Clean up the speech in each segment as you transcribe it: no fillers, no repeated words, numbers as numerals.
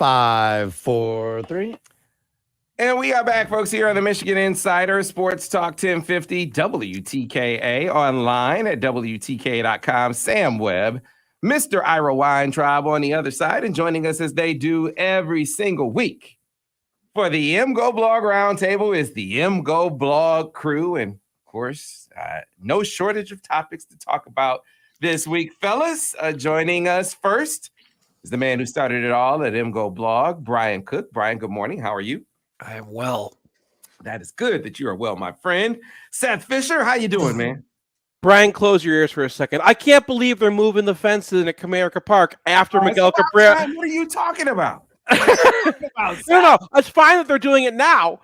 5, 4, 3. And we are back, folks, here on the Michigan Insider Sports Talk 1050 WTKA, online at WTKA.com. Sam Webb, Mr. Ira Weintraub on the other side, and joining us as they do every single week for the MGoBlog Roundtable is the MGoBlog crew. And, of course, no shortage of topics to talk about this week. Fellas, joining us first is the man who started it all at MGoBlog, Brian Cook. Brian, good morning. How are you? I am well. That is good that you are well, my friend. Seth Fisher, how you doing, man? Brian, close your ears for a second. I can't believe they're moving the fences in Comerica Park after Miguel Cabrera. What are you talking about? No, it's fine that they're doing it now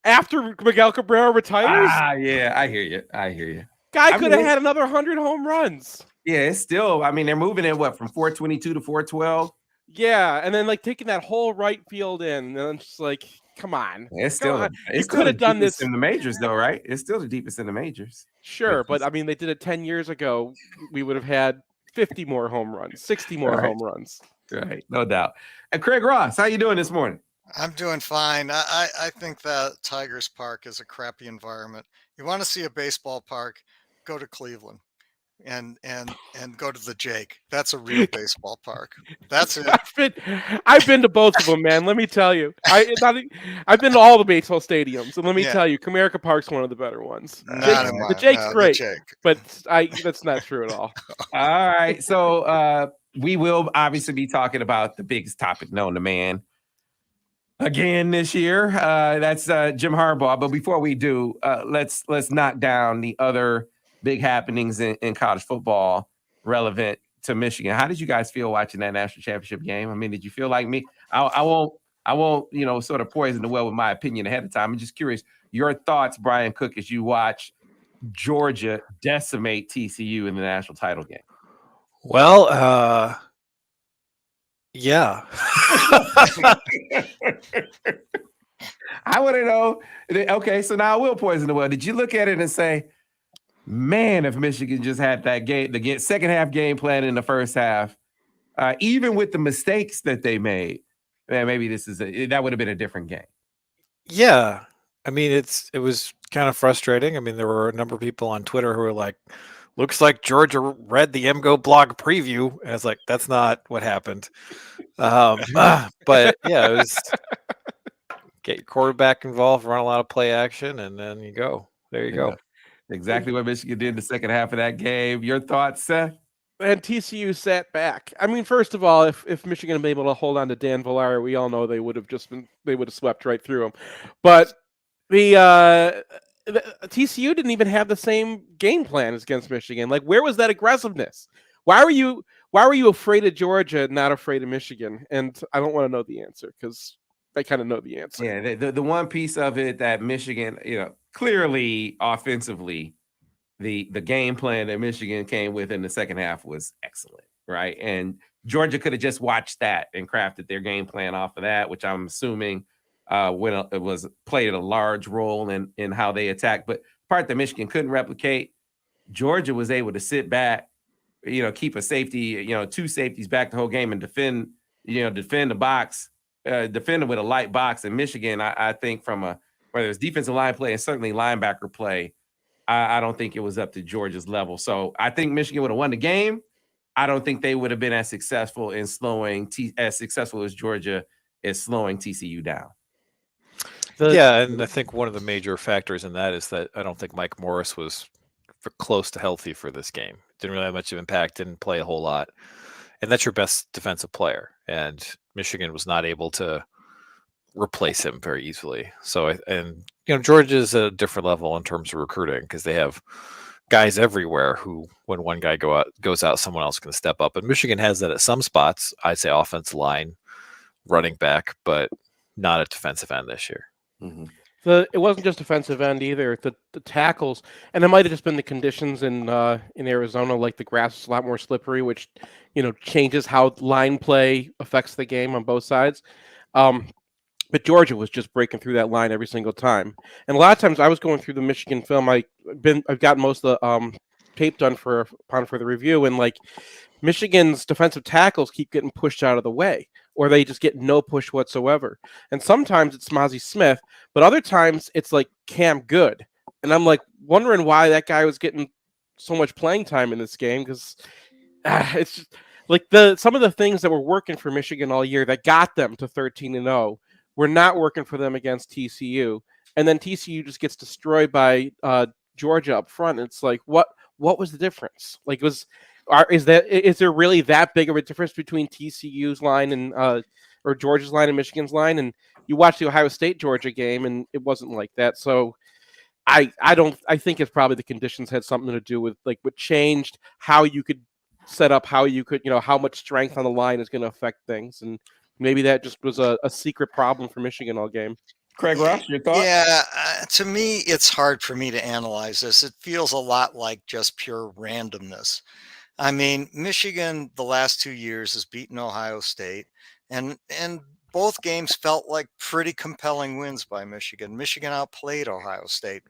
after Miguel Cabrera retires. Yeah, I hear you. Guy could have had another 100 home runs. Yeah, it's still, I mean, they're moving it, from 422 to 412? Yeah, and then, taking that whole right field in, and I'm just like, come on. It's still, you could have done this in the majors, though, right? It's still the deepest in the majors. Sure, but I mean, they did it 10 years ago. We would have had 50 more home runs, 60 more home runs. Right, no doubt. And Craig Ross, how you doing this morning? I'm doing fine. I think that Tigers Park is a crappy environment. You want to see a baseball park, go to Cleveland. And go to the Jake. That's a real baseball park. That's it. I've been to both of them, man. Let me tell you. I've been to all the baseball stadiums, and let me tell you, Comerica Park's one of the better ones. The Jake's great, but that's not true at all. All right, so we will obviously be talking about the biggest topic known to man again this year. That's Jim Harbaugh. But before we do, let's knock down the other big happenings in college football relevant to Michigan. How did you guys feel watching that national championship game? I mean, did you feel like me? I won't, sort of poison the well with my opinion ahead of time. I'm just curious, your thoughts, Brian Cook, as you watch Georgia decimate TCU in the national title game. Well, yeah. I want to know. Okay, so now I will poison the well. Did you look at it and say, man, if Michigan just had that game, the second half game plan in the first half, even with the mistakes that they made, man, maybe that would have been a different game. Yeah. I mean, it was kind of frustrating. I mean, there were a number of people on Twitter who were like, looks like Georgia read the MGoBlog preview. And I was like, that's not what happened. But yeah, it was get your quarterback involved, run a lot of play action, and then you go. There you go. Exactly what Michigan did in the second half of that game. Your thoughts, Seth? And TCU sat back. I mean, first of all, if Michigan had been able to hold on to Dan Villari, we all know they would have swept right through them. But the TCU didn't even have the same game plan as against Michigan. Like, where was that aggressiveness? Why were you afraid of Georgia, not afraid of Michigan? And I don't want to know the answer because I kind of know the answer. Yeah, the one piece of it that Michigan, clearly offensively, the game plan that Michigan came with in the second half was excellent, right? And Georgia could have just watched that and crafted their game plan off of that, which I'm assuming it was played a large role in how they attacked. But part that Michigan couldn't replicate, Georgia was able to sit back, keep a safety, two safeties back the whole game and defend the box, defend with a light box. And Michigan, I think from whether it's defensive line play and certainly linebacker play, I don't think it was up to Georgia's level. So I think Michigan would have won the game. I don't think they would have been as successful in as successful as Georgia is slowing TCU down. And I think one of the major factors in that is that I don't think Mike Morris was close to healthy for this game. Didn't really have much of impact, didn't play a whole lot. And that's your best defensive player. And Michigan was not able to replace him very easily. So, Georgia's at a different level in terms of recruiting because they have guys everywhere who, when one guy goes out, someone else can step up. And Michigan has that at some spots. I'd say offensive line, running back, but not at defensive end this year. Mm-hmm. It wasn't just defensive end either. The tackles, and it might have just been the conditions in Arizona, like the grass is a lot more slippery, which changes how line play affects the game on both sides. But Georgia was just breaking through that line every single time. And a lot of times I was going through the Michigan film. I've gotten most of the tape done for the review, and Michigan's defensive tackles keep getting pushed out of the way. or they just get no push whatsoever. And sometimes it's Mozzie Smith, but other times it's like Cam Good. And I'm like wondering why that guy was getting so much playing time in this game, because it's just, like some of the things that were working for Michigan all year that got them to 13-0 were not working for them against TCU. And then TCU just gets destroyed by Georgia up front. It's like, what was the difference? Like, is there really that big of a difference between TCU's line and or Georgia's line and Michigan's line? And you watch the Ohio State Georgia game, and it wasn't like that. So I think it's probably the conditions had something to do with like what changed how you could set up, how you could, how much strength on the line is going to affect things, and maybe that just was a secret problem for Michigan all game. Craig Rush, your thoughts? Yeah, to me, it's hard for me to analyze this. It feels a lot like just pure randomness. I mean, Michigan the last 2 years has beaten Ohio State, and both games felt like pretty compelling wins by Michigan. Michigan outplayed Ohio State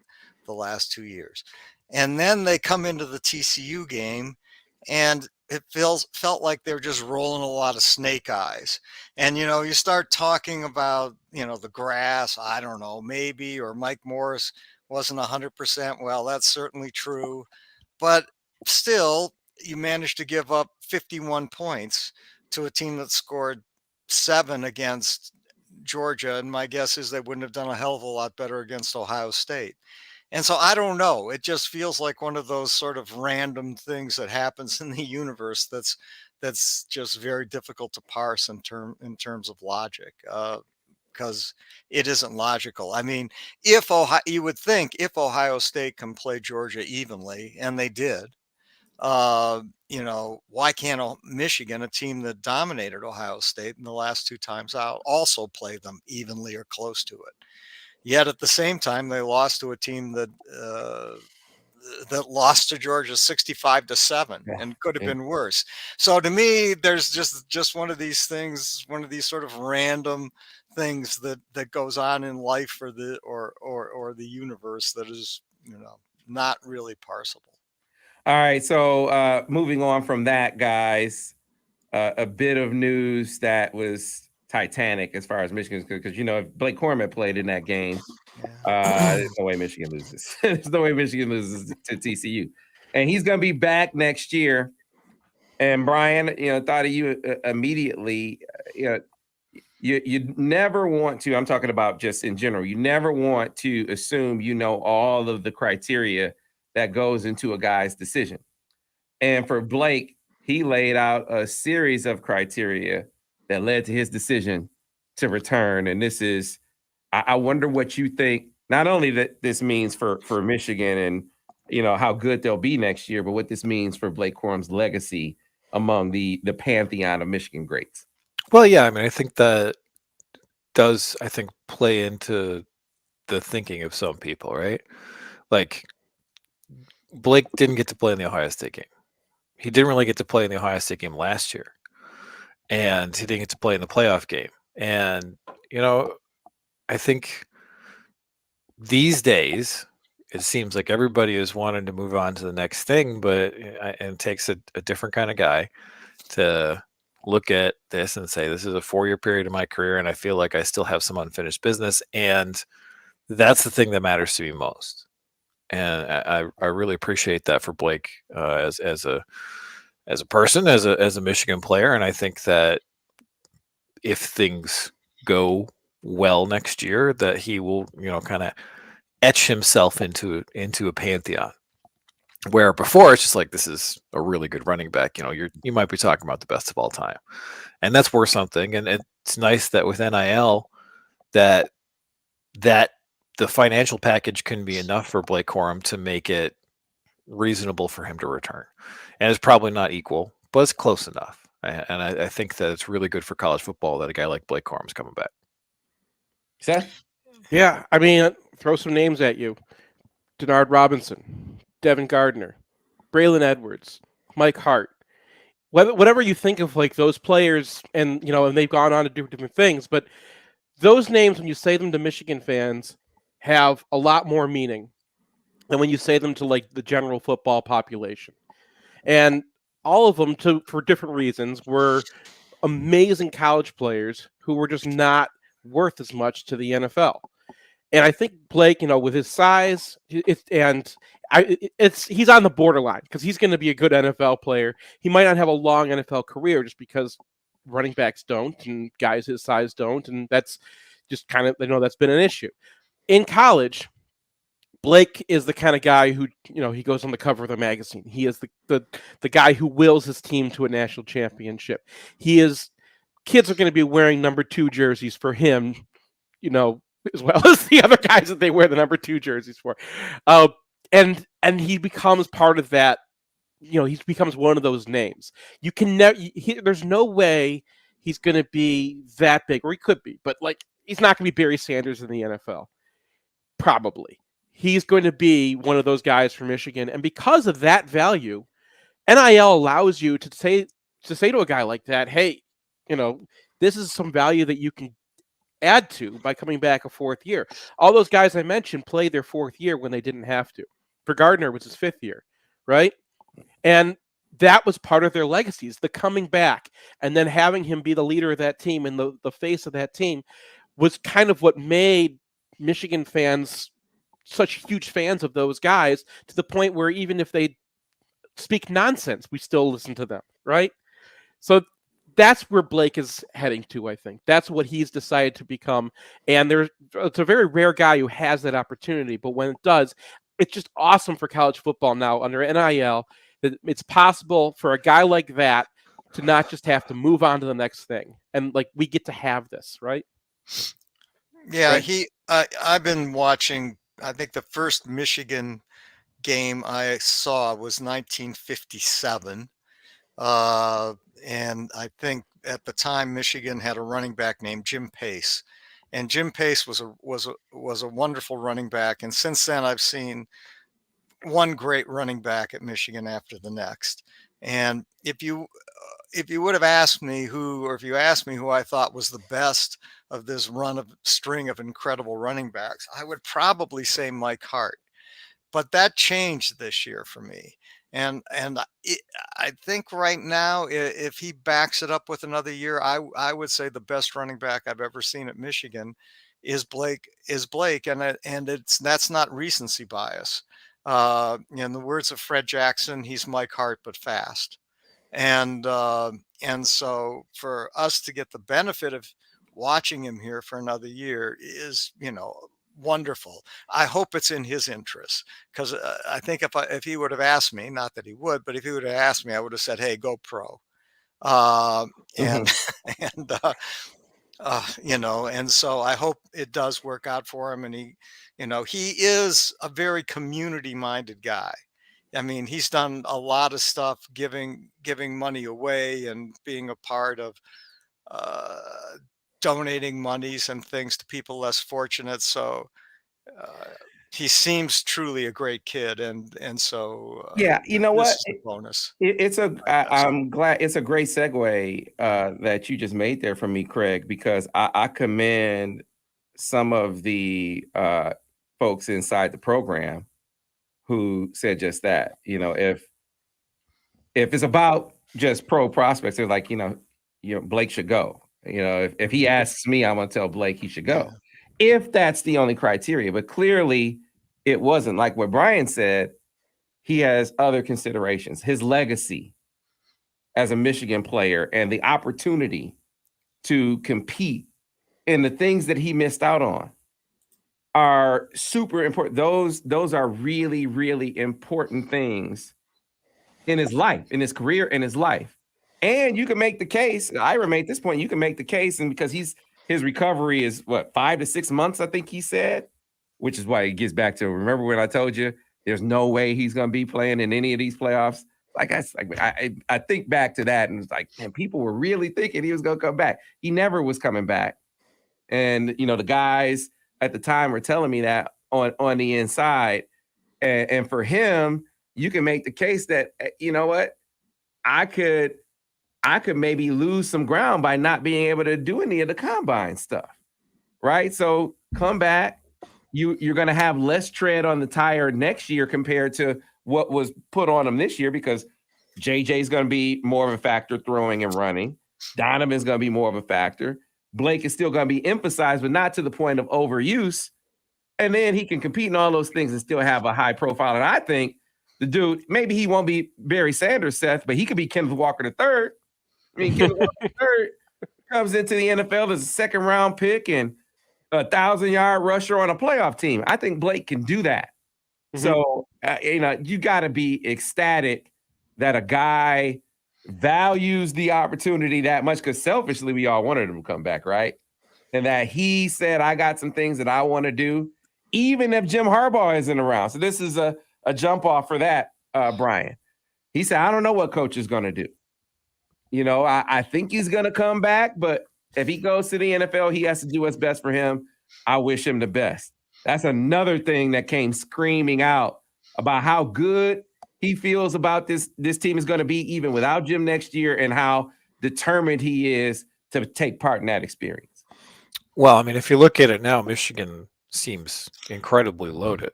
the last 2 years. And then they come into the TCU game, and it felt like they were just rolling a lot of snake eyes. And, you start talking about, the grass, I don't know, maybe, or Mike Morris wasn't 100%. Well, that's certainly true. But still, you managed to give up 51 points to a team that scored 7 against Georgia. And my guess is they wouldn't have done a hell of a lot better against Ohio State. And so I don't know. It just feels like one of those sort of random things that happens in the universe that's just very difficult to parse in terms of logic, because it isn't logical. I mean, you would think if Ohio State can play Georgia evenly, and they did, why can't Michigan, a team that dominated Ohio State in the last 2 times out, also play them evenly or close to it? Yet at the same time, they lost to a team that lost to Georgia 65-7, and could have been worse. So to me, there's just one of these things, one of these sort of random things that goes on in life or the universe that is not really parsable. All right, so moving on from that, guys, a bit of news that was Titanic as far as Michigan's, because if Blake Corum had played in that game, there's no way Michigan loses. There's no way Michigan loses to TCU, and he's going to be back next year. And Brian, thought of you immediately. You never want to. I'm talking about just in general. You never want to assume all of the criteria that goes into a guy's decision. And for Blake, he laid out a series of criteria that led to his decision to return. And this is, I wonder what you think, not only that this means for Michigan and, how good they'll be next year, but what this means for Blake Corum's legacy among the pantheon of Michigan greats. Well, yeah, I mean, I think that does, play into the thinking of some people, right? Like, Blake didn't get to play in the Ohio State game. He didn't really get to play in the Ohio State game last year. And he didn't get to play in the playoff game. And, I think these days, it seems like everybody is wanting to move on to the next thing, but it takes a different kind of guy to look at this and say, this is a 4-year period of my career, and I feel like I still have some unfinished business. And that's the thing that matters to me most. And I really appreciate that for Blake as a person, as a Michigan player. And I think that if things go well next year, that he will, kind of etch himself into a pantheon. Where before it's just like, this is a really good running back. You might be talking about the best of all time, and that's worth something. And it's nice that with NIL, that the financial package can be enough for Blake Corum to make it reasonable for him to return. And it's probably not equal, but it's close enough. And I think that it's really good for college football that a guy like Blake Corum's coming back. Seth? Yeah, I mean, throw some names at you. Denard Robinson, Devin Gardner, Braylon Edwards, Mike Hart. Whatever you think of like those players, and and they've gone on to do different things, but those names, when you say them to Michigan fans, have a lot more meaning than when you say them to like the general football population. And all of them, for different reasons, were amazing college players who were just not worth as much to the NFL. And I think Blake, with his size, he's on the borderline because he's going to be a good NFL player. He might not have a long NFL career just because running backs don't and guys his size don't, and that's just kind of that's been an issue. In college, Blake is the kind of guy who, he goes on the cover of the magazine. He is the guy who wills his team to a national championship. Kids are going to be wearing number 2 jerseys for him, as well as the other guys that they wear the number 2 jerseys for. And he becomes part of that. He becomes one of those names. You can never. There's no way he's going to be that big, or he could be, but he's not going to be Barry Sanders in the NFL. Probably, he's going to be one of those guys from Michigan, and because of that value, NIL allows you to say to a guy like that, hey, this is some value that you can add to by coming back a 4th year. All those guys I mentioned played their 4th year when they didn't have to. For Gardner, it was his 5th year, right? And that was part of their legacies, the coming back, and then having him be the leader of that team and the face of that team was kind of what made Michigan fans such huge fans of those guys, to the point where even if they speak nonsense, we still listen to them, right? So that's where Blake is heading to, I think. That's what he's decided to become. And it's a very rare guy who has that opportunity. But when it does, it's just awesome for college football now under NIL that it's possible for a guy like that to not just have to move on to the next thing. And we get to have this, right? Yeah, right? I've been watching, I think the first Michigan game I saw was 1957. And I think at the time Michigan had a running back named Jim Pace, and Jim Pace was a wonderful running back. And since then, I've seen one great running back at Michigan after the next. And if you would have asked me if you asked me who I thought was the best of this string of incredible running backs, I would probably say Mike Hart. But that changed this year for me. And I think right now, if he backs it up with another year, I would say the best running back I've ever seen at Michigan is Blake. And that's not recency bias. In the words of Fred Jackson, he's Mike Hart but fast. And so for us to get the benefit of watching him here for another year is, wonderful. I hope it's in his interest, because I think if he would have asked me, not that he would, but if he would have asked me, I would have said, "Hey, go pro." And and so I hope it does work out for him. And he is a very community-minded guy. I mean, he's done a lot of stuff, giving money away and being a part of donating monies and things to people less fortunate. So he seems truly a great kid, and so Yeah, you know what? this is a bonus. I'm glad it's a great segue that you just made there from me, Craig, because I commend some of the folks inside the program who said just that. If it's about just pro prospects, they're like, Blake should go. If he asks me, I'm gonna tell Blake he should go. Yeah. If that's the only criteria, but clearly it wasn't. Like what Brian said, he has other considerations. His legacy as a Michigan player and the opportunity to compete in the things that he missed out on are super important. Those are really, really important things in his life, in his career, in his life. And you can make the case, Ira made this point, you can make the case, and because his recovery is 5 to 6 months, I think he said, which is why he gets back to, remember when I told you there's no way he's going to be playing in any of these playoffs? I think back to that, and it's like, man, people were really thinking he was going to come back. He never was coming back. And, the guys at the time were telling me that on the inside. And for him, you can make the case that, you know what, I could maybe lose some ground by not being able to do any of the combine stuff, right? So come back. You're going to have less tread on the tire next year compared to what was put on him this year, because JJ's going to be more of a factor throwing and running. Donovan's going to be more of a factor. Blake is still going to be emphasized, but not to the point of overuse. And then he can compete in all those things and still have a high profile. And I think the dude, maybe he won't be Barry Sanders, Seth, but he could be Kenneth Walker III. I mean, Kenneth Walker III comes into the NFL as a second-round pick and a 1,000-yard rusher on a playoff team. I think Blake can do that. So, you got to be ecstatic that a guy values the opportunity that much, because selfishly, we all wanted him to come back, right? And that he said, I got some things that I want to do, even if Jim Harbaugh isn't around. So this is a jump off for that, Brian. He said, I don't know what coach is going to do. I think he's going to come back, but if he goes to the NFL, he has to do what's best for him. I wish him the best. That's another thing that came screaming out about how good he feels about this team is going to be even without Jim next year, and how determined he is to take part in that experience. Well, I mean, if you look at it now, Michigan seems incredibly loaded.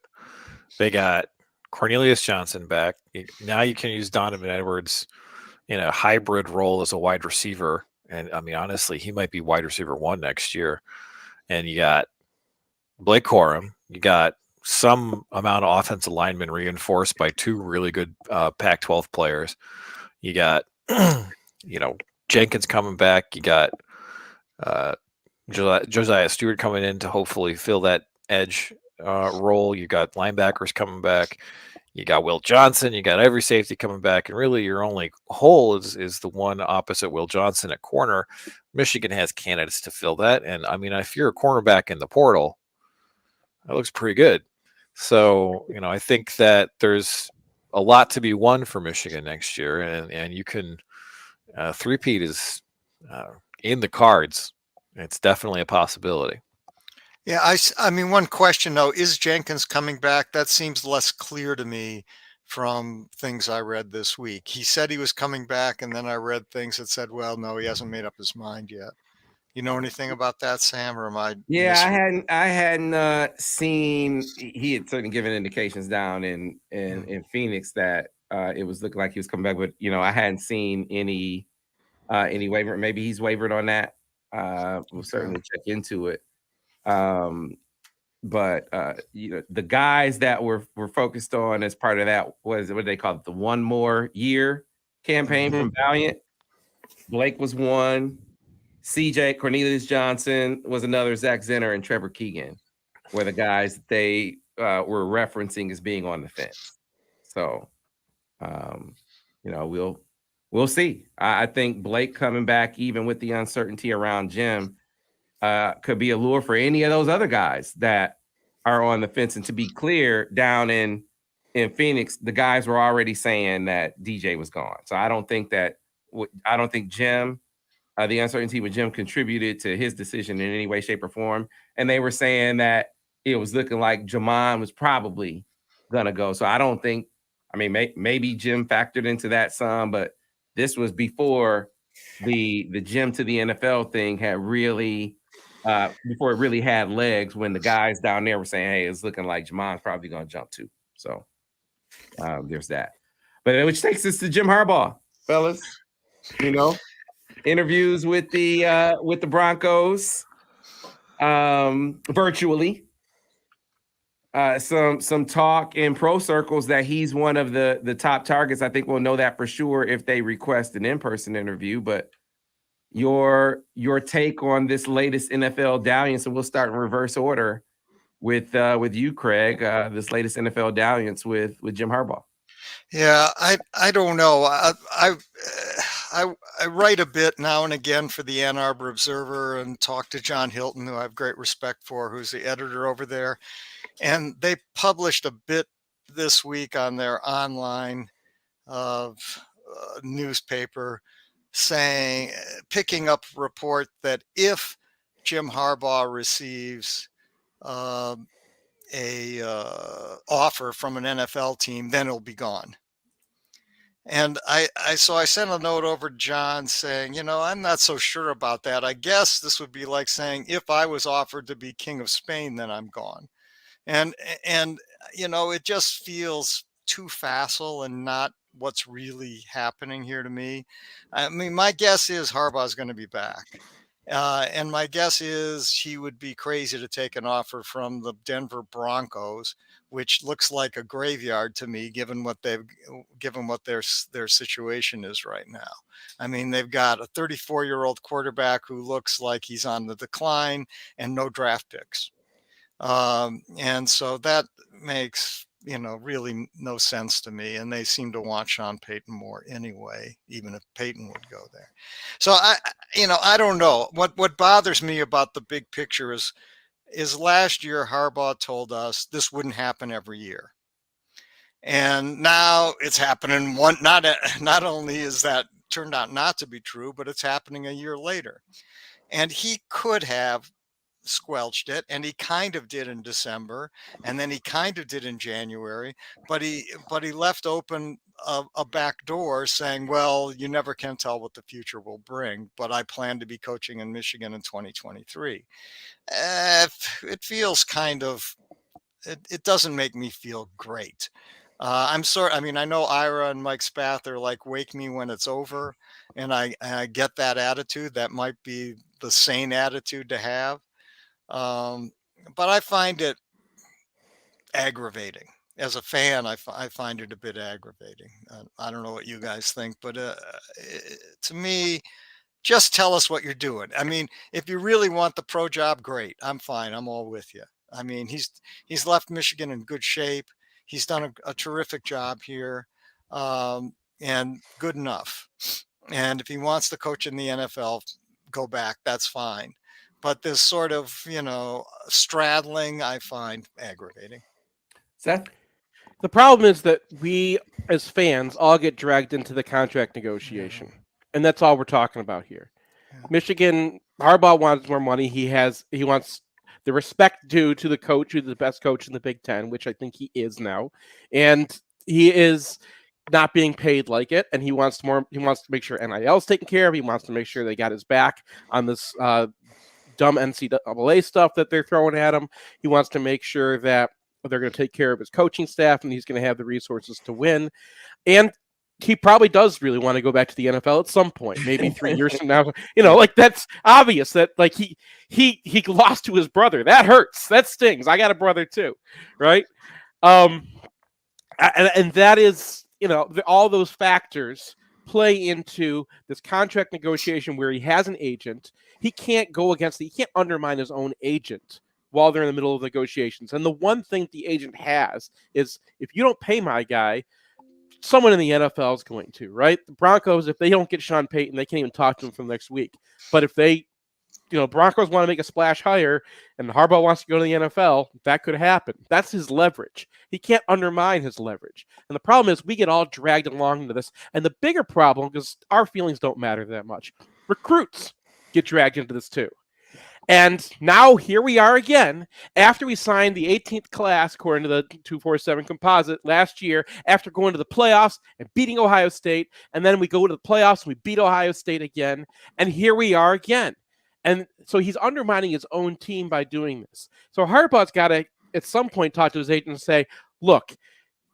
They got Cornelius Johnson back. Now you can use Donovan Edwards in a hybrid role as a wide receiver. And I mean, honestly, he might be wide receiver 1 next year. And you got Blake Corum. You got some amount of offensive linemen reinforced by 2 really good Pac-12 players. You got, Jenkins coming back. You got Josiah Stewart coming in to hopefully fill that edge role. You got linebackers coming back. You got Will Johnson. You got every safety coming back. And really your only hole is the one opposite Will Johnson at corner. Michigan has candidates to fill that. And I mean, if you're a cornerback in the portal, that looks pretty good. So, I think that there's a lot to be won for Michigan next year. And you can, three-peat is in the cards. It's definitely a possibility. Yeah, I mean, one question though, is Jenkins coming back? That seems less clear to me from things I read this week. He said he was coming back, and then I read things that said, well, no, he hasn't made up his mind yet. You know anything about that, Sam, or am I? Yeah, I hadn't seen. He had certainly given indications down in Phoenix that it was looking like he was coming back, but I hadn't seen any waiver. Maybe he's wavered on that. We'll certainly check into it. But the guys that were focused on as part of that what do they call it? The One More Year campaign from Valiant. Blake was one. CJ Cornelius Johnson was another. Zach Zenner and Trevor Keegan were the guys that they were referencing as being on the fence. So, we'll see. I think Blake coming back, even with the uncertainty around Jim, could be a lure for any of those other guys that are on the fence. And to be clear, down in Phoenix, the guys were already saying that DJ was gone. So I don't think Jim, the uncertainty with Jim contributed to his decision in any way, shape, or form. And they were saying that it was looking like Jamon was probably going to go. So I don't think, maybe Jim factored into that some, but this was before the Jim to the NFL thing had really, before it really had legs, when the guys down there were saying, hey, it's looking like Jamon's probably going to jump too. So there's that. But which takes us to Jim Harbaugh, fellas. Interviews with the Broncos virtually. Some talk in pro circles that he's one of the top targets. I think we'll know that for sure if they request an in-person interview. But your take on this latest NFL dalliance, and we'll start in reverse order with you, Craig. This latest NFL dalliance with Jim Harbaugh. Yeah, I don't know. I write a bit now and again for the Ann Arbor Observer and talk to John Hilton, who I have great respect for, who's the editor over there. And they published a bit this week on their online newspaper picking up a report that if Jim Harbaugh receives a offer from an NFL team, then it'll be gone. And so I sent a note over to John saying, I'm not so sure about that. I guess this would be like saying, if I was offered to be king of Spain, then I'm gone. And it just feels too facile and not what's really happening here to me. I mean, my guess is Harbaugh's going to be back. And my guess is he would be crazy to take an offer from the Denver Broncos, which looks like a graveyard to me, given what their situation is right now. I mean, they've got a 34-year-old quarterback who looks like he's on the decline and no draft picks. And so that makes, really no sense to me. And they seem to want Sean Payton more anyway, even if Payton would go there. So I don't know. What bothers me about the big picture is last year Harbaugh told us this wouldn't happen every year. And now it's happening not only is that turned out not to be true, but it's happening a year later. And he could have squelched it, and he kind of did in December, and then he kind of did in January, but he left open a back door saying, well, you never can tell what the future will bring, but I plan to be coaching in Michigan in 2023. It feels kind of, it doesn't make me feel great. I'm sorry. I mean, I know Ira and Mike Spath are like, wake me when it's over. And I get that attitude. That might be the sane attitude to have. But I find it aggravating. As a fan, I find it a bit aggravating. I don't know what you guys think, but to me, just tell us what you're doing. I mean, if you really want the pro job, great. I'm fine. I'm all with you. I mean, he's left Michigan in good shape. He's done a terrific job here, and good enough. And if he wants to coach in the NFL, go back. That's fine. But this sort of, straddling, I find aggravating. Seth? The problem is that we, as fans, all get dragged into the contract negotiation. And that's all we're talking about here. Michigan, Harbaugh wants more money. He wants the respect due to the coach, who's the best coach in the Big Ten, which I think he is now. And he is not being paid like it. And he wants more. He wants to make sure NIL's taken care of. He wants to make sure they got his back on this dumb NCAA stuff that they're throwing at him. He wants to make sure that they're going to take care of his coaching staff and he's going to have the resources to win. And he probably does really want to go back to the NFL at some point, maybe 3 years from now. Like that's obvious that like he lost to his brother. That hurts. That stings. I got a brother too, right? And that is, all those factors play into this contract negotiation where he has an agent. He can't go against he can't undermine his own agent while they're in the middle of negotiations. And the one thing the agent has is if you don't pay my guy, someone in the NFL is going to, right? The Broncos, if they don't get Sean Payton, they can't even talk to him for the next week. But if they, Broncos want to make a splash hire and Harbaugh wants to go to the NFL, that could happen. That's his leverage. He can't undermine his leverage. And the problem is we get all dragged along into this. And the bigger problem, because our feelings don't matter that much, recruits get dragged into this too. And now here we are again, after we signed the 18th class, according to the 247 composite last year, after going to the playoffs and beating Ohio State, and then we go to the playoffs and we beat Ohio State again, and here we are again. And so he's undermining his own team by doing this. So Harbaugh's got to, at some point, talk to his agent and say, look,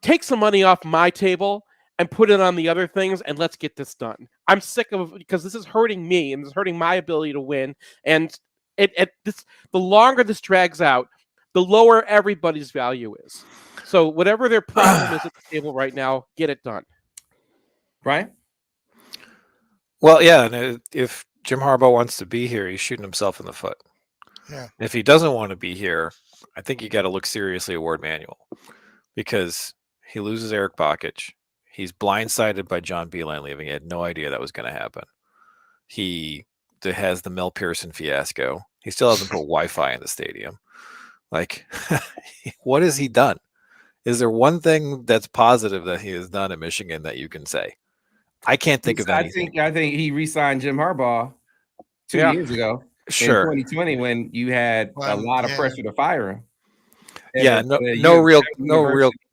take some money off my table and put it on the other things, and let's get this done. I'm sick of, because this is hurting me, and it's hurting my ability to win, and the longer this drags out, the lower everybody's value is. So whatever their problem is at the table right now, get it done. Brian? Well, yeah, and if Jim Harbaugh wants to be here, he's shooting himself in the foot. Yeah. If he doesn't want to be here, I think you got to look seriously at Ward Manuel, because he loses Eric Bakich. He's blindsided by John Beilein leaving. He had no idea that was going to happen. He has the Mel Pearson fiasco. He still hasn't put Wi-Fi in the stadium. Like, what has he done? Is there one thing that's positive that he has done at Michigan that you can say? I can't think of anything. I think he re-signed Jim Harbaugh 2 years ago. Sure. In 2020, when you had a lot of pressure to fire him. Yeah, no real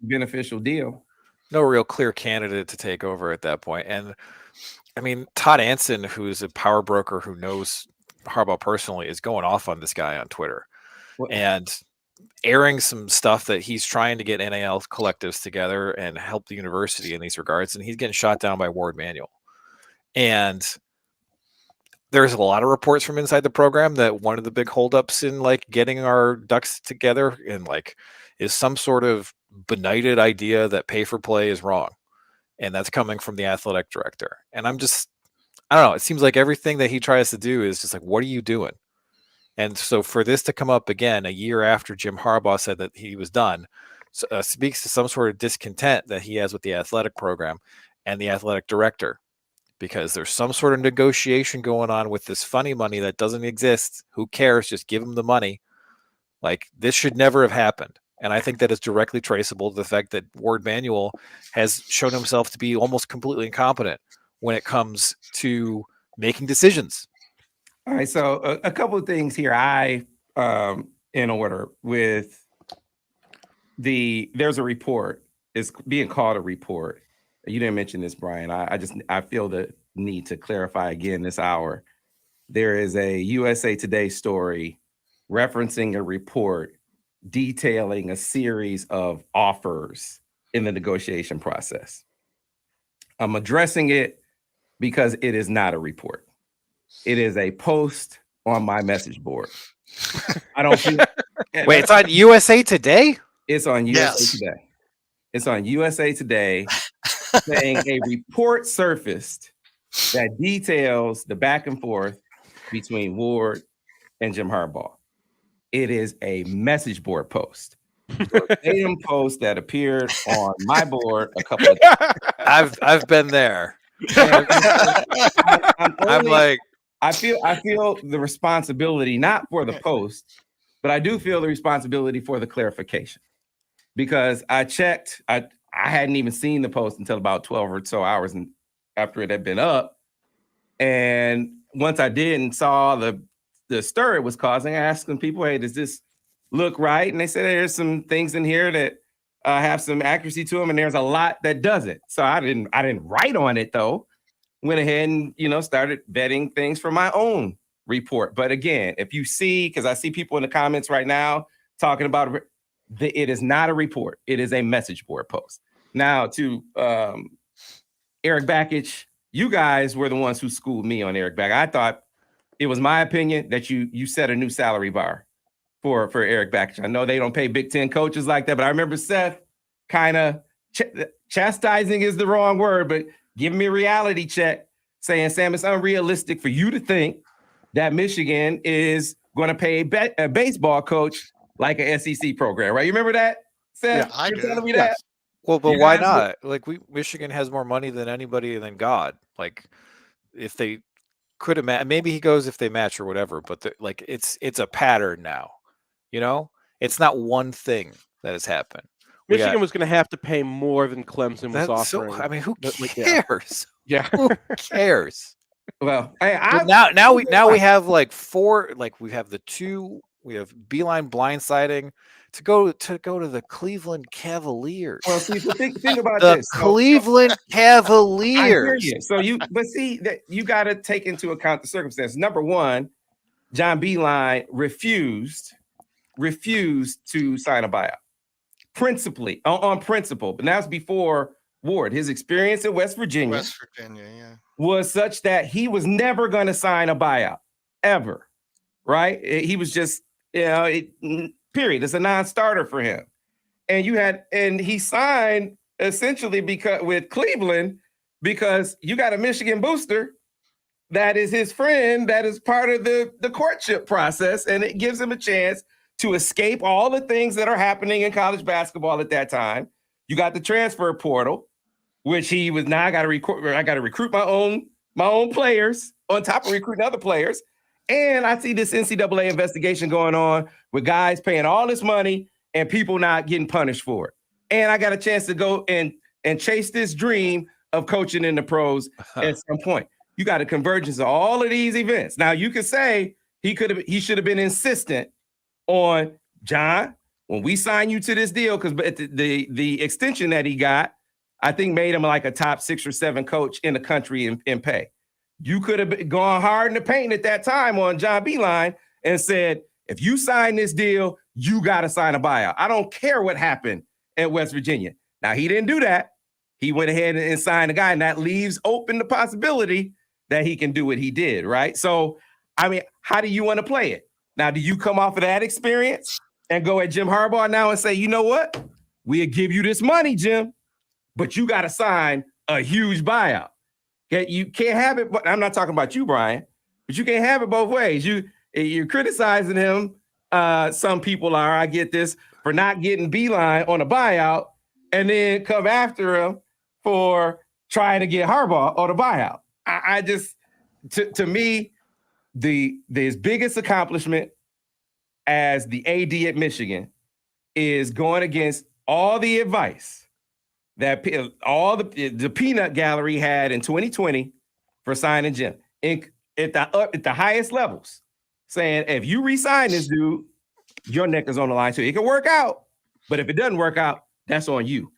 beneficial deal. No real clear candidate to take over at that point. And I mean, Todd Anson, who's a power broker who knows Harbaugh personally, is going off on this guy on Twitter. And airing some stuff that he's trying to get NAL collectives together and help the university in these regards, and he's getting shot down by Ward Manuel. And there's a lot of reports from inside the program that one of the big holdups in like getting our ducks together and like is some sort of benighted idea that pay for play is wrong. And that's coming from the athletic director. And I don't know. It seems like everything that he tries to do is just like, what are you doing? And so for this to come up again a year after Jim Harbaugh said that he was done, speaks to some sort of discontent that he has with the athletic program and the athletic director, because there's some sort of negotiation going on with this funny money that doesn't exist. Who cares? Just give him the money. Like, this should never have happened. And I think that is directly traceable to the fact that Ward Manuel has shown himself to be almost completely incompetent when it comes to making decisions. All right, so a couple of things here. In order with there's a report. It's being called a report. You didn't mention this, Brian. I feel the need to clarify again this hour. There is a USA Today story referencing a report detailing a series of offers in the negotiation process. I'm addressing it because it is not a report. It is a post on my message board. I don't feel. Wait, it's on USA Today? It's on USA Today. It's on USA Today saying a report surfaced that details the back and forth between Ward and Jim Harbaugh. It is a message board post. A post that appeared on my board a couple of days. I've been there. I feel the responsibility, not for the post, but I do feel the responsibility for the clarification, because I checked. I hadn't even seen the post until about 12 or so hours after it had been up. And once I did and saw the stir it was causing, I asked some people, hey, does this look right? And they said there's some things in here that have some accuracy to them, and there's a lot that doesn't. So I didn't write on it though. Went ahead and started vetting things for my own report. But again, if you see, because I see people in the comments right now talking about it is not a report. It is a message board post. Now to Eric Bakich, you guys were the ones who schooled me on Eric Bakich. I thought it was my opinion that you set a new salary bar for Eric Bakich. I know they don't pay Big Ten coaches like that, but I remember Seth kind of chastising is the wrong word, but giving me a reality check saying, Sam, it's unrealistic for you to think that Michigan is going to pay a baseball coach like an SEC program, right? You remember that, Seth? Yeah, I do. Telling me that? Well, but why not? Like, Michigan has more money than anybody than God. Like, if they could have maybe he goes if they match or whatever, but like it's a pattern now. It's not one thing that has happened. Michigan was going to have to pay more than Clemson was offering. I mean, who cares? Yeah. Who cares? Well, now we have like four. Like we have we have Beeline blindsiding to go to the Cleveland Cavaliers. Well, see, think about the this. Cleveland Cavaliers. I hear you. So you got to take into account the circumstances. Number one, John Beeline refused to sign a buyout. Principally, on principle, but that's before Ward. His experience in West Virginia, was such that he was never going to sign a buyout, ever, right? He was just, period. It's a non-starter for him. And he signed essentially with Cleveland because you got a Michigan booster that is his friend, that is part of the courtship process, and it gives him a chance to escape all the things that are happening in college basketball at that time. You got the transfer portal, which he was now I got to recruit my own players on top of recruiting other players. And I see this NCAA investigation going on with guys paying all this money and people not getting punished for it. And I got a chance to go and chase this dream of coaching in the pros at some point. You got a convergence of all of these events. Now you could say he should have been insistent on, John, when we sign you to this deal, because the extension that he got, I think made him like a top 6 or 7 coach in the country in pay. You could have gone hard in the paint at that time on John Beeline and said, if you sign this deal, you got to sign a buyout. I don't care what happened at West Virginia. Now, he didn't do that. He went ahead and signed a guy, and that leaves open the possibility that he can do what he did, right? So, I mean, how do you want to play it? Now, do you come off of that experience and go at Jim Harbaugh now and say, you know what? We'll give you this money, Jim, but you got to sign a huge buyout. Okay? You can't have it, but I'm not talking about you, Brian, but you can't have it both ways. You're criticizing him. Some people are, I get this, for not getting Beeline on a buyout and then come after him for trying to get Harbaugh on a buyout. I just, to me, his biggest accomplishment as the AD at Michigan is going against all the advice that all the peanut gallery had in 2020 for signing Jim at the highest levels, saying if you re-sign this dude, your neck is on the line too. It can work out, but if it doesn't work out, that's on you.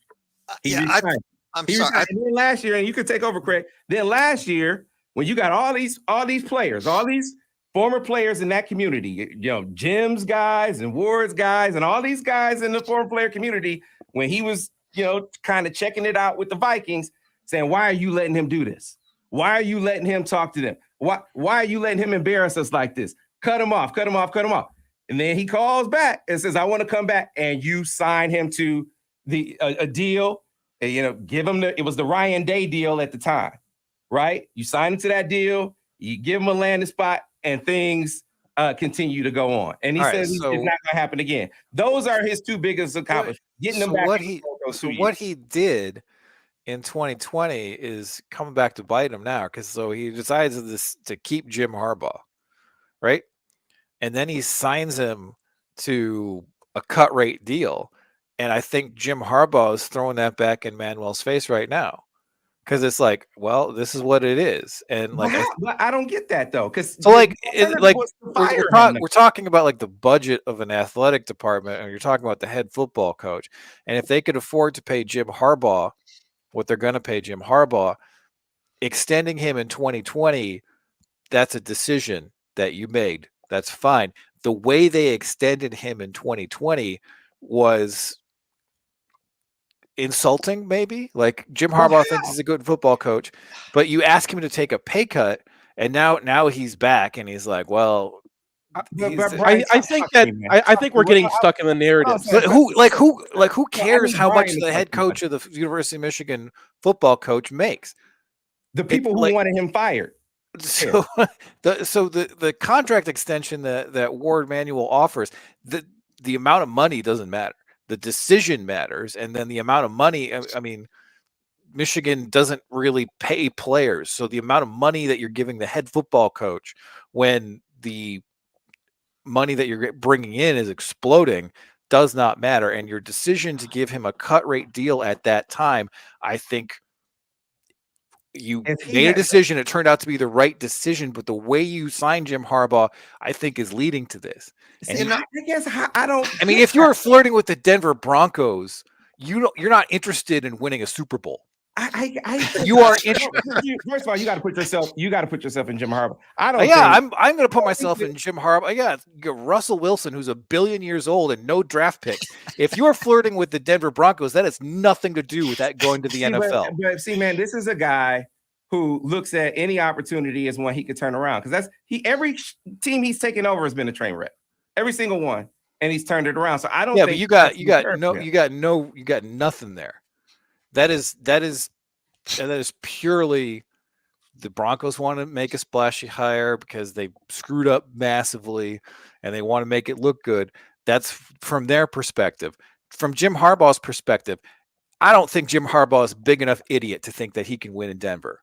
I'm sorry. And then last year, and you could take over, Craig. Then last year, when you got all these players, all these former players in that community, Jim's guys and Ward's guys, and all these guys in the former player community, when he was, kind of checking it out with the Vikings, saying, "Why are you letting him do this? Why are you letting him talk to them? Why are you letting him embarrass us like this? Cut him off, cut him off, cut him off." And then he calls back and says, "I want to come back," and you sign him to a deal. Give him it was the Ryan Day deal at the time, right? You sign him to that deal, you give him a landing spot, and things continue to go on. And he says it's not going to happen again. Those are his two biggest accomplishments. Getting them back. What he did in 2020 is coming back to bite him now, because he decides to keep Jim Harbaugh, right? And then he signs him to a cut rate deal. And I think Jim Harbaugh is throwing that back in Manuel's face right now, because it's like, well, this is what it is. And I don't get that though, because we're talking about like the budget of an athletic department, and you're talking about the head football coach. And if they could afford to pay Jim Harbaugh what they're going to pay Jim Harbaugh, extending him in 2020, that's a decision that you made. That's fine. The way they extended him in 2020 was insulting, maybe. Like, Jim Harbaugh thinks he's a good football coach, but you ask him to take a pay cut, and now he's back, and he's like, well, I think we're getting stuck in the narrative. But who cares how much the head coach of the University of Michigan football coach makes? The people who wanted him fired. So the contract extension that Ward Manuel offers, the amount of money doesn't matter. The decision matters, and then the amount of money. I mean, Michigan doesn't really pay players, so the amount of money that you're giving the head football coach when the money that you're bringing in is exploding does not matter. And your decision to give him a cut rate deal at that time, I think you made a decision. It turned out to be the right decision, but the way you signed Jim Harbaugh, I think, is leading to this. And I guess I don't. I mean, if you're flirting with the Denver Broncos, you're not interested in winning a Super Bowl. You are interested. First of all, you got to put yourself in Jim Harbaugh. I don't. Yeah, I'm going to put myself in Jim Harbaugh. Yeah, you got Russell Wilson, who's 1 billion years old and no draft picks. If you're flirting with the Denver Broncos, that has nothing to do with that going to the NFL. But see, man, this is a guy who looks at any opportunity as one he could turn around, because every team he's taken over has been a train wreck, every single one, and he's turned it around. So I don't. Yeah, but you got nothing there. That is purely the Broncos want to make a splashy hire because they screwed up massively and they want to make it look good. That's from their perspective. From Jim Harbaugh's perspective, I don't think Jim Harbaugh is a big enough idiot to think that he can win in Denver.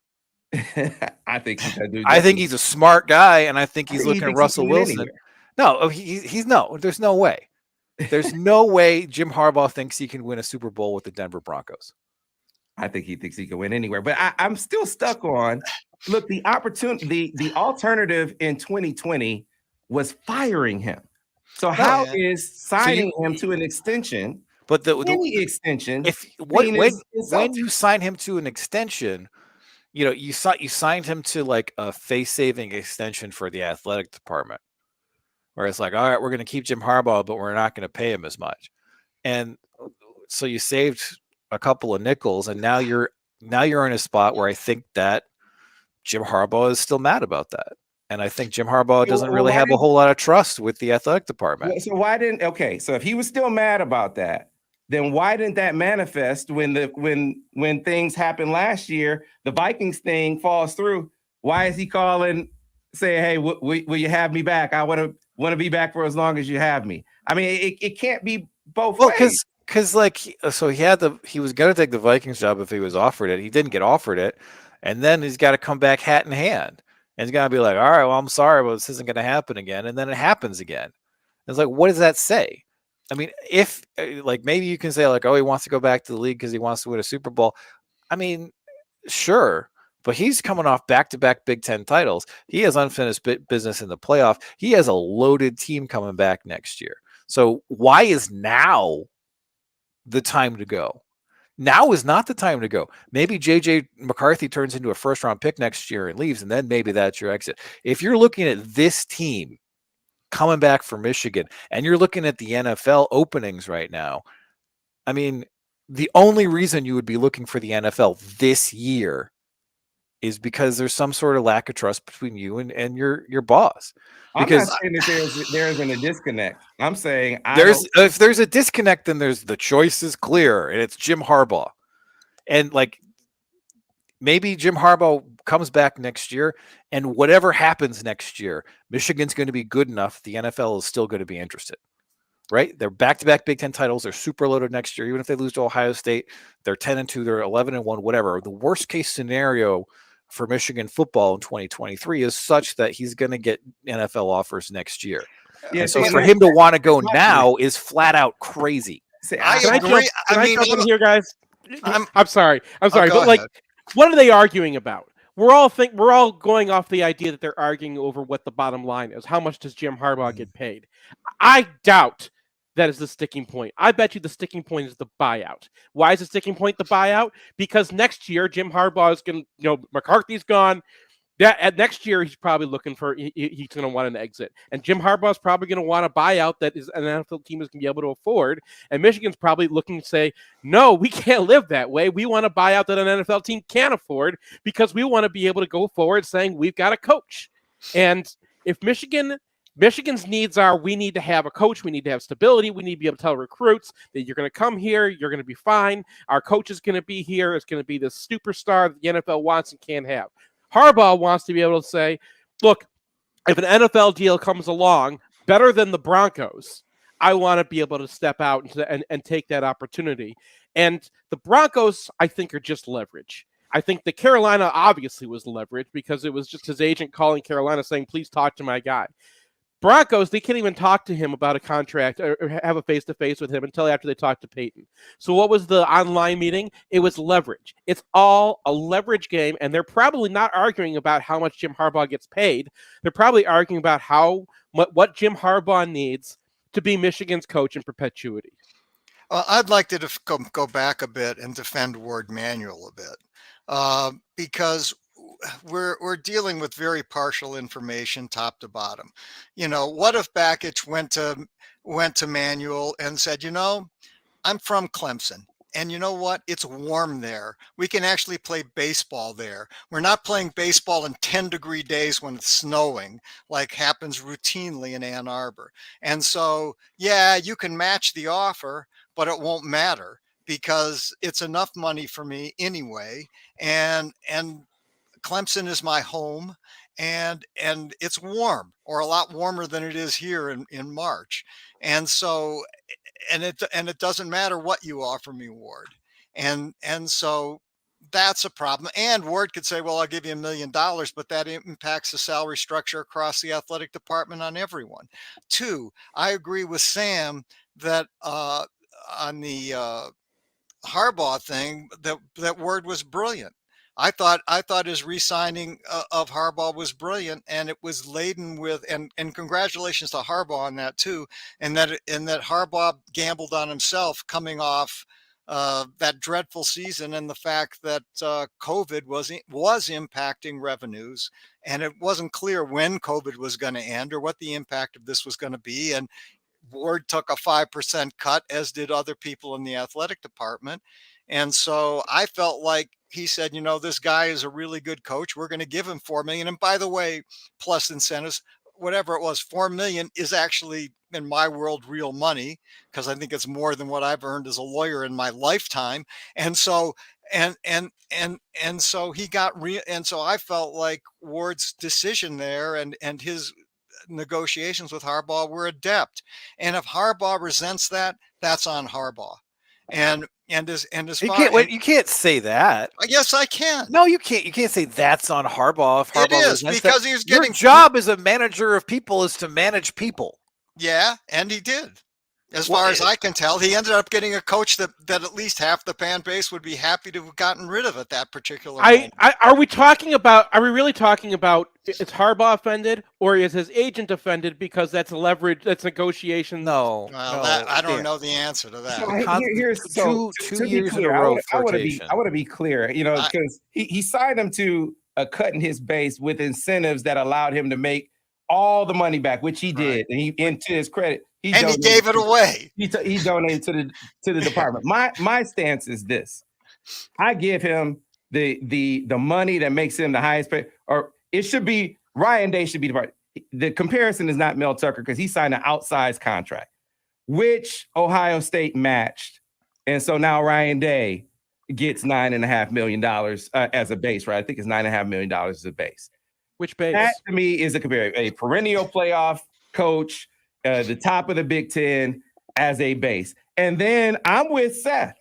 I think he's a smart guy, and I think he's looking at Russell Wilson. No, he's no. There's no way. There's no way Jim Harbaugh thinks he can win a Super Bowl with the Denver Broncos. I think he thinks he can win anywhere, but I'm still stuck on. Look, the opportunity, the alternative in 2020 was firing him. So how is signing him to an extension? But any extension, when you sign him to an extension, you signed him to like a face-saving extension for the athletic department. where it's like, all right, we're going to keep Jim Harbaugh, but we're not going to pay him as much. And so you saved a couple of nickels, and now you're in a spot where I think that Jim Harbaugh is still mad about that. And I think Jim Harbaugh doesn't really have a whole lot of trust with the athletic department. So why didn't, okay, so if he was still mad about that, then why didn't that manifest when things happened last year, the Vikings thing falls through? Why is he calling, saying, hey, will you have me back? I want to be back for as long as you have me. I mean, it can't be both ways. Because like, so he was going to take the Vikings job if he was offered it. He didn't get offered it. And then he's got to come back hat in hand. And he's going to be like, all right, well, I'm sorry, but this isn't going to happen again. And then it happens again. It's like, what does that say? I mean, if like, maybe you can say like, oh, he wants to go back to the league because he wants to win a Super Bowl. I mean, sure. But he's coming off back-to-back Big Ten titles. He has unfinished business in the playoff. He has a loaded team coming back next year. So why is now the time to go? Now is not the time to go. Maybe JJ McCarthy turns into a first-round pick next year and leaves, and then maybe that's your exit. If you're looking at this team coming back for Michigan, and you're looking at the NFL openings right now, I mean, the only reason you would be looking for the NFL this year is because there's some sort of lack of trust between you and your boss. Because I'm not saying that there isn't a disconnect. I'm saying if there's a disconnect, then the choice is clear, and it's Jim Harbaugh. And like, maybe Jim Harbaugh comes back next year, and whatever happens next year, Michigan's going to be good enough. The NFL is still going to be interested. Right? They're back-to-back Big Ten titles. They're super loaded next year. Even if they lose to Ohio State, they're 10-2, they're 11-1, whatever. The worst case scenario for Michigan football in 2023 is such that he's going to get NFL offers next year. Yeah, so for him to want to go now is flat out crazy. Can I jump in here, guys? I'm sorry, but ahead. Like, what are they arguing about? We're all going off the idea that they're arguing over what the bottom line is. How much does Jim Harbaugh get paid? I doubt that is the sticking point. I bet you the sticking point is the buyout. Why is the sticking point the buyout? Because next year, Jim Harbaugh is going to, McCarthy's gone. Next year, he's probably looking for, he's going to want an exit. And Jim Harbaugh is probably going to want a buyout that is an NFL team is going to be able to afford. And Michigan's probably looking to say, no, we can't live that way. We want a buyout that an NFL team can't afford because we want to be able to go forward saying we've got a coach. And if Michigan's needs are, we need to have a coach, we need to have stability, we need to be able to tell recruits that you're going to come here, you're going to be fine, our coach is going to be here, it's going to be the superstar that the NFL wants and can't have. Harbaugh wants to be able to say, look, if an NFL deal comes along better than the Broncos, I want to be able to step out and take that opportunity. And the Broncos, I think, are just leverage. I think that Carolina obviously was leverage because it was just his agent calling Carolina saying, please talk to my guy. Broncos, they can't even talk to him about a contract or have a face-to-face with him until after they talk to Peyton. So what was the online meeting? It was leverage. It's all a leverage game, and they're probably not arguing about how much Jim Harbaugh gets paid. They're probably arguing about what Jim Harbaugh needs to be Michigan's coach in perpetuity. I'd like to go back a bit and defend Ward Manuel a bit because we're dealing with very partial information top to bottom. What if Bakich went to Manuel and said, I'm from Clemson, and you know what? It's warm there. We can actually play baseball there. We're not playing baseball in 10-degree days when it's snowing, like happens routinely in Ann Arbor. And so, yeah, you can match the offer, but it won't matter because it's enough money for me anyway. And Clemson is my home, and it's warm, or a lot warmer than it is here in March. And so, and it doesn't matter what you offer me, Ward. And so that's a problem. And Ward could say, well, I'll give you $1 million, but that impacts the salary structure across the athletic department on everyone. 2, I agree with Sam that on the Harbaugh thing, that Ward was brilliant. I thought his re-signing of Harbaugh was brilliant, and it was laden with and congratulations to Harbaugh on that too, and that Harbaugh gambled on himself coming off that dreadful season and the fact that COVID was impacting revenues, and it wasn't clear when COVID was going to end or what the impact of this was going to be. And Ward took a 5% cut, as did other people in the athletic department. And so I felt like he said, this guy is a really good coach. We're going to give him $4 million. And by the way, plus incentives, whatever it was, $4 million is actually, in my world, real money, because I think it's more than what I've earned as a lawyer in my lifetime. And so so he got and so I felt like Ward's decision there and his negotiations with Harbaugh were adept. And if Harbaugh resents that, that's on Harbaugh. And as you can't say that. Yes, I can. No, you can't. You can't say that's on Harbaugh. If Harbaugh it is, because he's getting. Your job as a manager of people is to manage people. Yeah, and he did. As far as I can tell, he ended up getting a coach that at least half the fan base would be happy to have gotten rid of at that particular moment. Are we really talking about is Harbaugh offended, or is his agent offended because that's leverage, that's negotiation? No. I don't know the answer to that. So two years in a row. I want to be clear, because he signed him to a cut in his base with incentives that allowed him to make all the money back, which he did. Right. And to his credit, he gave it away. He donated to the department. My stance is this: I give him the money that makes him the highest paid, or it should be Ryan Day should be the part. The comparison is not Mel Tucker because he signed an outsized contract, which Ohio State matched, and so now Ryan Day gets $9.5 million as a base. Right, I think it's $9.5 million as a base. Which base? That to me is a perennial playoff coach. The top of the Big Ten as a base. And then I'm with Seth.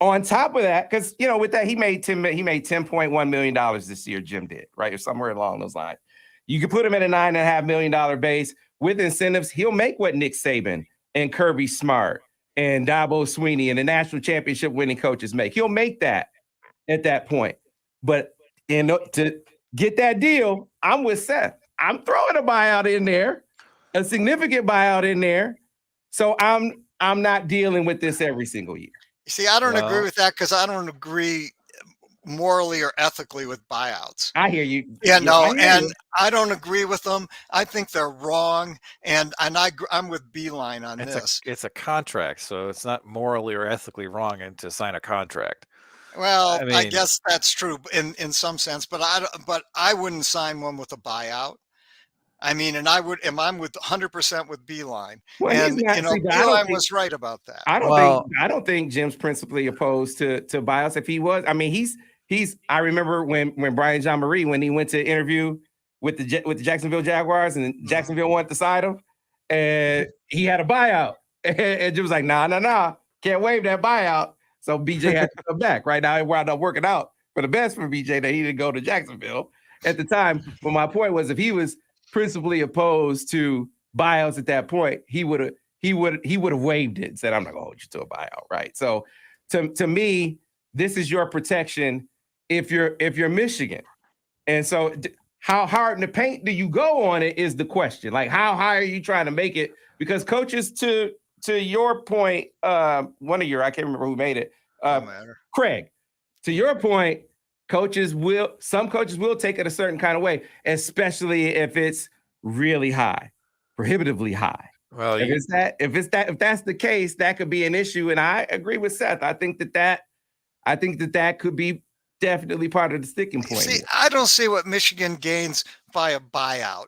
On top of that, because with that, he made $10.1 million this year, Jim did, right? Or somewhere along those lines. You could put him at a $9.5 million base with incentives. He'll make what Nick Saban and Kirby Smart and Dabo Sweeney and the national championship winning coaches make. He'll make that at that point. But to get that deal, I'm with Seth. I'm throwing a buyout in there. A significant buyout in there. So I'm not dealing with this every single year. See, I don't agree with that because I don't agree morally or ethically with buyouts. I hear you. I don't agree with them. I think they're wrong. And I'm with Beeline on this. It's a contract, so it's not morally or ethically wrong to sign a contract. Well, I guess that's true in some sense, but I wouldn't sign one with a buyout. I'm with 100% with Beeline. Well, and Beeline was right about that. I don't think Jim's principally opposed to buyouts. If he was, I remember when Brian Jean Marie, when he went to interview with the Jacksonville Jaguars and Jacksonville wanted to sign him, and he had a buyout. And Jim was like, nah, can't waive that buyout. So BJ had to come back. Right now, it wound up working out for the best for BJ that he didn't go to Jacksonville at the time. But my point was, if he was principally opposed to buyouts at that point, he would have waived it and said, I'm not gonna hold you to a buyout, right? So to me, this is your protection if you're Michigan. And so how hard in the paint do you go on it is the question. Like, how high are you trying to make it? Because coaches, to your point, I can't remember who made it, Craig, to your point, some coaches will take it a certain kind of way, especially if it's really high, prohibitively high. Well, if that's the case, that could be an issue. And I agree with Seth. I think that could be definitely part of the sticking point. See, I don't see what Michigan gains by a buyout.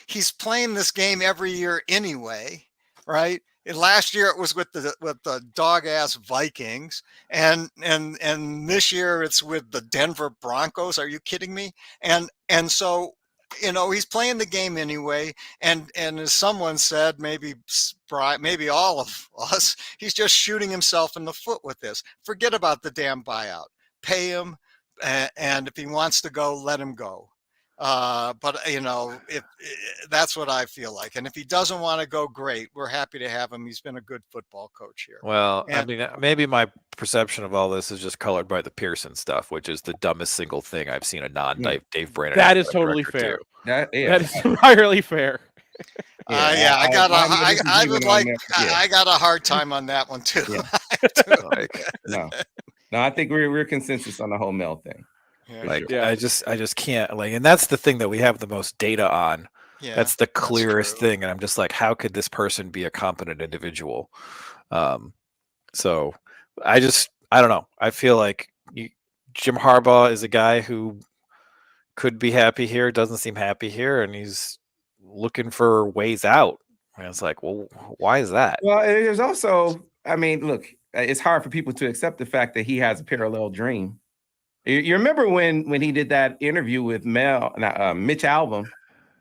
He's playing this game every year anyway, right? And last year it was with the dog ass Vikings, and this year it's with the Denver Broncos. Are you kidding me? And so he's playing the game anyway. And as someone said, maybe all of us, he's just shooting himself in the foot with this. Forget about the damn buyout. Pay him, and if he wants to go, let him go. But if that's what I feel like, and if he doesn't want to go, great. We're happy to have him. He's been a good football coach here. Well, maybe my perception of all this is just colored by the Pearson stuff, which is the dumbest single thing I've seen a non-Dave Brandon. That is totally fair. That is entirely fair. I got a hard time on that one too. Yeah. Like, No, I think we're consensus on the whole Mel thing. Yeah. For like sure. Yeah. I just can't, like, and that's the thing that we have the most data on. Yeah, That's the that's clearest true. thing, and I'm just like, how could this person be a competent individual? So I don't know. I feel like Jim Harbaugh is a guy who could be happy here, doesn't seem happy here, and he's looking for ways out. And it's like, well, why is that? Well, and there's also, I mean, look, it's hard for people to accept the fact that he has a parallel dream. You remember when he did that interview with Mitch Albom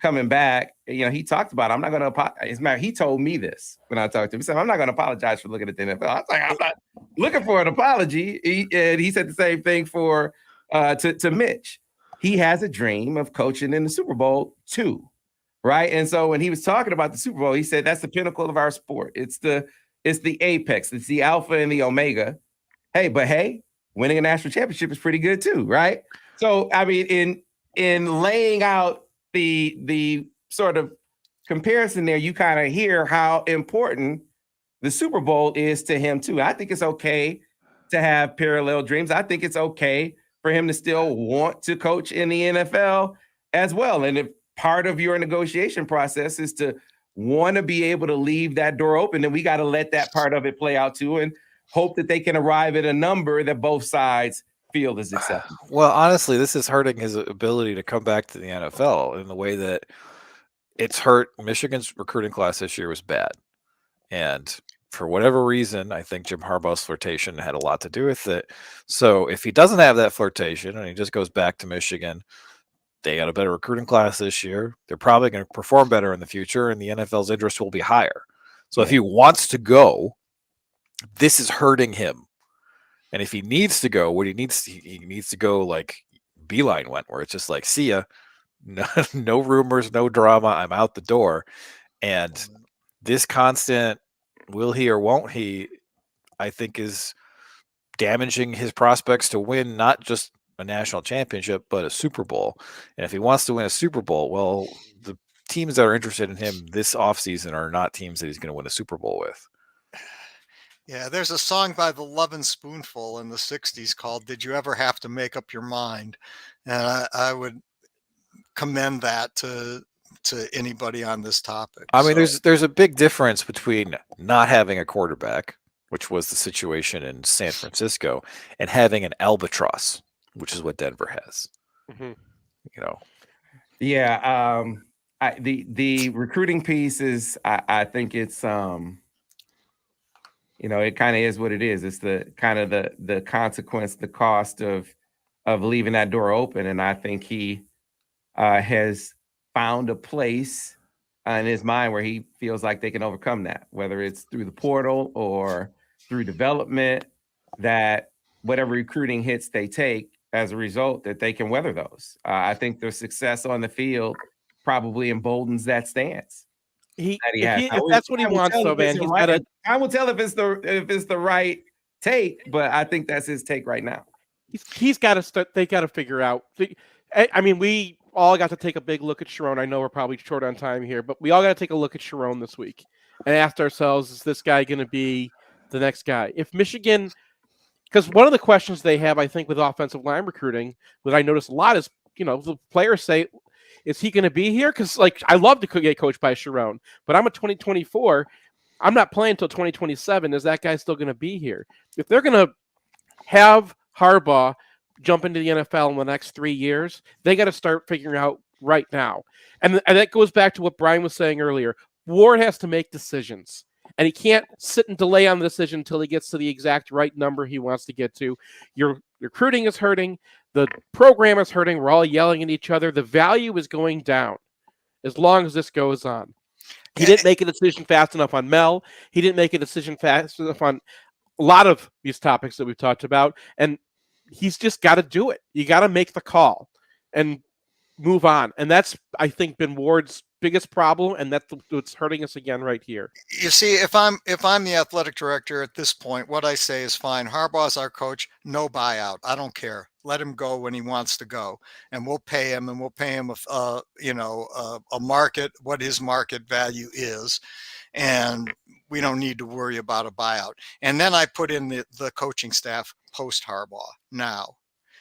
coming back? You know, he talked about, I'm not going to apologize. As a matter, he told me this when I talked to him. He said, I'm not going to apologize for looking at the NFL. I was like, I'm not looking for an apology. And he said the same thing for to Mitch. He has a dream of coaching in the Super Bowl too, right? And so when he was talking about the Super Bowl, he said that's the pinnacle of our sport. It's the apex. It's the alpha and the omega. Hey, winning a national championship is pretty good too, right? So I mean, in laying out the sort of comparison there, you kind of hear how important the Super Bowl is to him too. I think it's okay to have parallel dreams. I think it's okay for him to still want to coach in the NFL as well. And if part of your negotiation process is to want to be able to leave that door open, then we got to let that part of it play out too, and hope that they can arrive at a number that both sides feel is acceptable. Well, honestly, this is hurting his ability to come back to the NFL in the way that it's hurt. Michigan's recruiting class this year was bad. And for whatever reason, I think Jim Harbaugh's flirtation had a lot to do with it. So if he doesn't have that flirtation and he just goes back to Michigan, they got a better recruiting class this year. They're probably going to perform better in the future, and the NFL's interest will be higher. So if he wants to go, this is hurting him. And if he needs to go, he needs to go like Beeline went, where it's just like, see ya, no rumors, no drama, I'm out the door. And this constant will he or won't he, I think, is damaging his prospects to win not just a national championship, but a Super Bowl. And if he wants to win a Super Bowl, well, the teams that are interested in him this offseason are not teams that he's going to win a Super Bowl with. Yeah, there's a song by the Lovin' Spoonful in the 60s called Did You Ever Have to Make Up Your Mind? And I would commend that to anybody on this topic. I mean, there's a big difference between not having a quarterback, which was the situation in San Francisco, and having an albatross, which is what Denver has. Mhm. You know. Yeah, the recruiting piece is, I think it's you know, it kind of is what it is. It's the kind of the consequence, the cost of leaving that door open. And I think he has found a place in his mind where he feels like they can overcome that, whether it's through the portal or through development, that whatever recruiting hits they take as a result, that they can weather those. I think their success on the field probably emboldens that stance. If has. that's what he wants, though, man, he's got to. I will tell if it's the right take, but I think that's his take right now. He's got to start. They got to figure out. I mean, we all got to take a big look at Sharon. I know we're probably short on time here, but we all got to take a look at Sharon this week and ask ourselves: is this guy going to be the next guy? If Michigan, because one of the questions they have, I think, with offensive line recruiting, that I notice a lot is, you know, the players say, is he going to be here? Because, like, I love to get coached by Sharon, but I'm a 2024. I'm not playing until 2027. Is that guy still going to be here? If they're going to have Harbaugh jump into the NFL in the next 3 years, they got to start figuring out right now. And that goes back to what Brian was saying earlier. Ward has to make decisions, and he can't sit and delay on the decision until he gets to the exact right number he wants to get to. Your recruiting is hurting. The program is hurting. We're all yelling at each other. The value is going down as long as this goes on. He didn't make a decision fast enough on Mel. He didn't make a decision fast enough on a lot of these topics that we've talked about. And he's just got to do it. You got to make the call and move on. And that's, I think, been Ward's biggest problem, and that's what's hurting us again right here. You see, if I'm the athletic director at this point, what I say is fine. Harbaugh's our coach, no buyout. I don't care. Let him go when he wants to go, and we'll pay him, a market, what his market value is, and we don't need to worry about a buyout. And then I put in the coaching staff post Harbaugh. Now,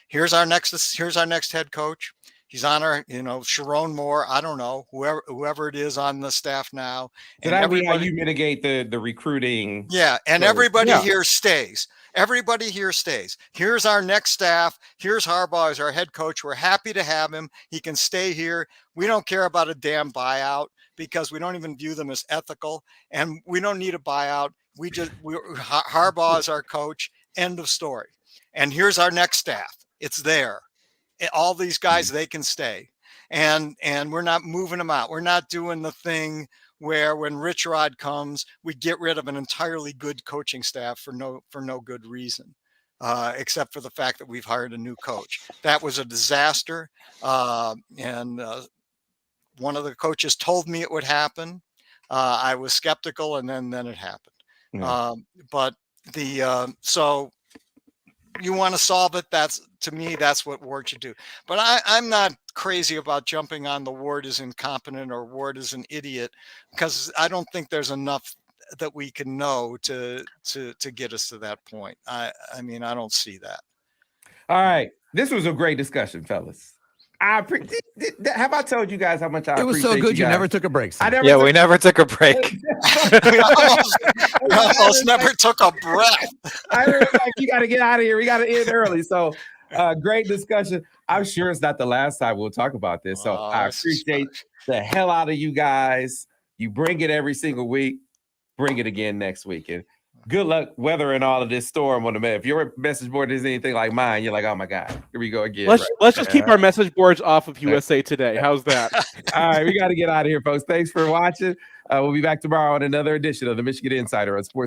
here's our next head coach. He's on our, Sharon Moore. I don't know, whoever it is on the staff now. So that'd be how you mitigate the recruiting. Yeah, and everybody here stays. Everybody here stays. Here's our next staff. Here's Harbaugh as our head coach. We're happy to have him. He can stay here. We don't care about a damn buyout because we don't even view them as ethical, and we don't need a buyout. Harbaugh is our coach. End of story. And here's our next staff. It's there. All these guys, they can stay, and we're not moving them out. We're not doing the thing where when Rich Rod comes, we get rid of an entirely good coaching staff for no good reason, except for the fact that we've hired a new coach. That was a disaster, and one of the coaches told me it would happen. I was skeptical, and then it happened. But so you want to solve it. To me, that's what Ward should do. But I'm not crazy about jumping on the Ward is incompetent or Ward is an idiot, because I don't think there's enough that we can know to get us to that point. I mean, I don't see that. All right. This was a great discussion, fellas. Have I told you guys how much I appreciate you? It was so good you guys? never took a break. We never took a break. we almost never took a breath. I was like, you got to get out of here. We got to end early. So great discussion. I'm sure it's not the last time we'll talk about this. So I appreciate the hell out of you guys. You bring it every single week. Bring it again next week. And good luck weathering all of this storm on the map. If your message board is anything like mine, you're like, oh my God, here we go again. Let's just keep our message boards off of USA Today. How's that? All right, we got to get out of here, folks. Thanks for watching. We'll be back tomorrow on another edition of the Michigan Insider on Sports.